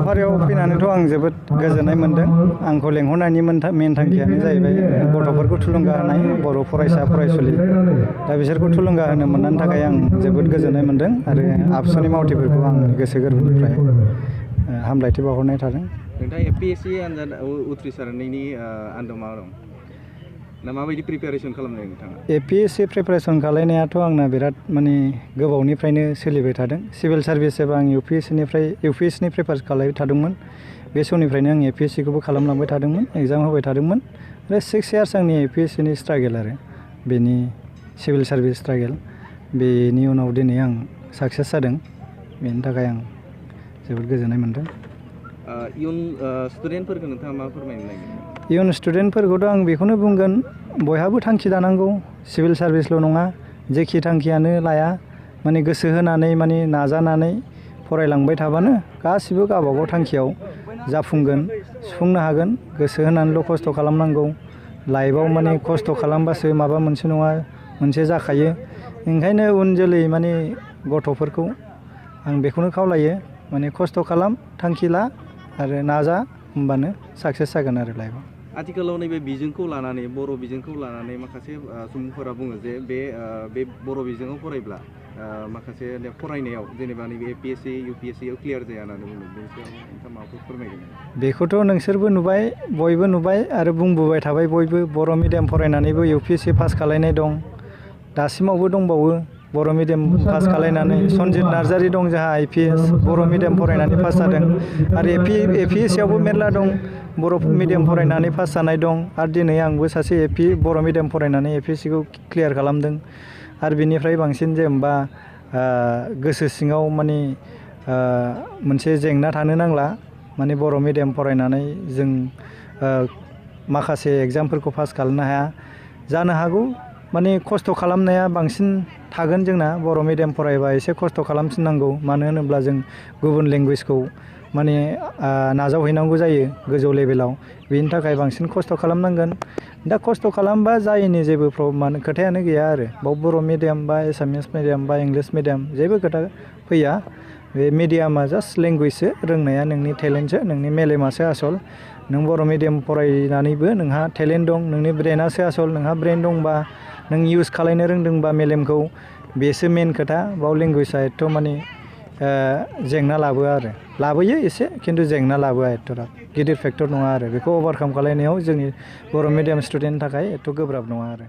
हाबाफारियाव फैनानैथ' आं जोबोद गोजोननाय मोनदों। आंखौ लेंहरनायनि मेन थांखियानो जाहैबाय गथ'फोरखौ थुलुंगा होनाय, बर' फरायसा फरायसुलि दा बिसोरखौ थुलुंगा होनो मोननायनि थाखाय आं जोबोद गोजोननाय मोनदों आरो आबसुनि मावथिफोरखौ आं गोसो गोरबोनिफ्राय हामलायथि बावहरनाय थादों। नोंथाङा APSC आनजाद उथ्रिसारनायनि आन्दोआव मा दं ना माबायदि प्रिपेरेसन खालामदों नोंथाङा? APSC प्रिपेरेसन खालायनायाथ' आंना बिराद माने गोबावनिफ्रायनो सोलिबाय थादों। सिभिल सार्भिस एबा आं UPSCनि प्रिपेयार खालामबाय थादोंमोन। बे समनिफ्रायनो आं APSCखौबो खालामलांबाय थादोंमोन, एग्जाम होबाय थादोंमोन आरो 6 इयार्स आंनि APSCनि स्ट्रागोल आरो बेनि सिभिल सार्भिस स्ट्रागोल। बेनि उनाव दिनै आं साक्सेस जादों, बेनि थाखाय आं जोबोद गोजोननाय मोनदों। इयुन स्टुडेन्टफोरखौ नोंथाङा मा फोरमायनो नागिरदों? इयुन स्टुडेन्टफोरखौथ' आं बेखौनो बुंगोन, बयहाबो थांखि दानांगौ, सिभिल सार्भिसल' नङा, जेखि थांखियानो लाया माने गोसो होनानै माने नाजानानै फरायलांबाय थाबानो गासिबो गावबागाव थांखियाव जाफुंगोन, सुफुंनो हागोन। गोसो होनानैल' खस्थ' खालामनांगौ। लाइफआव माने खस्थ' खालामबासो माबा मोनसे नङा मोनसे जाखायो। ओंखायनो उन जोलै माने गथ'फोरखौ आं बेखौनो खावलायो, माने खस्थ' खालाम, थांखि ला आरो नाजा, होमबानो साक्सेस जागोन आरो लाइफआव। आथिखालाव नैबे बिजोंखौ लानानै, बर' बिजोंखौ लानानै माखासे सुबुंफोरा बुङो जे बे बर' बिजोङाव फरायब्ला माखासे फरायनायाव जेनेबा नैबे APSC UPSCआव क्लियार जाया होननानै बुङो। बेनि सायाव नोंथाङा माबाफोर फोरमायगोन? बेखौथ' नोंसोरबो नुबाय, बयबो नुबाय आरो बुंबोबाय थाबाय बयबो। बर' मिडियाम फरायनानैबो UPSC पास खालायनाय दं, दासिमावबो दंबावो। बर' मिडियाम पास खालायनानै सनजित नार्जारि दं जोंहा IPS, बर' मिडियाम फरायनानै पास जादों आरो APSCआवबो मेरला दं बर' मिडियाम फरायनानै पास जानाय दं। आरो दिनै आंबो सासे बर' मिडियाम फरायनानै APSCखौ क्लियार खालामदों। आरो बिनिफ्राय बांसिन जेनेबा गोसो सिङाव माने मोनसे जेंना थानो नांला, माने बर' मिडियाम फरायनानै जों माखासे एग्जामफोरखौ पास खालामनो हाया जानो हागौ। माने खस्थ' खालामनाया बांसिन थागोन जोंना। बर' मिडियाम फरायबा एसे खस्थ' खालामफिननांगौ, मानो होनोब्ला जों गुबुन लेंगुवेजखौ माने नाजावहैनांगौ जायो गोजौ लेभेलाव। बेनि थाखाय बांसिन खस्थ' खालामनांगोन। दा खस्थ' खालामबा जायैनि जेबो खोथायानो गैया आरो बाव बर' मिडियाम बा एसामिस मिडियाम बा इंलिस मिडियाम जेबो खोथा फैया। बे मिडियामा जास्ट लेंगुवेजसो, रोंनाया नोंनि टेलेन्टसो, नोंनि मेलेमासो आसल। नों बर' मिडियाम फरायनानैबो नोंहा टेलेन्ट दं, नोंनि ब्रेनासो आसल। नोंहा ब्रेन दंबा, नों इउस खालायनो रोंदोंबा मेलेमखौ, बेसो मेन खोथा। बाव लेंगुवेजआ एथ' माने जेंना लाबोआ आरो लाबोयो एसे, खिन्थु जेंना लाबोआ एथ'रा गिदिर फेक्टर नङा आरो बेखौ अभारकाम खालायनायाव जोंनि बर' मिडियाम स्टुडेन्टनि थाखाय एथ' गोब्राब नङा आरो।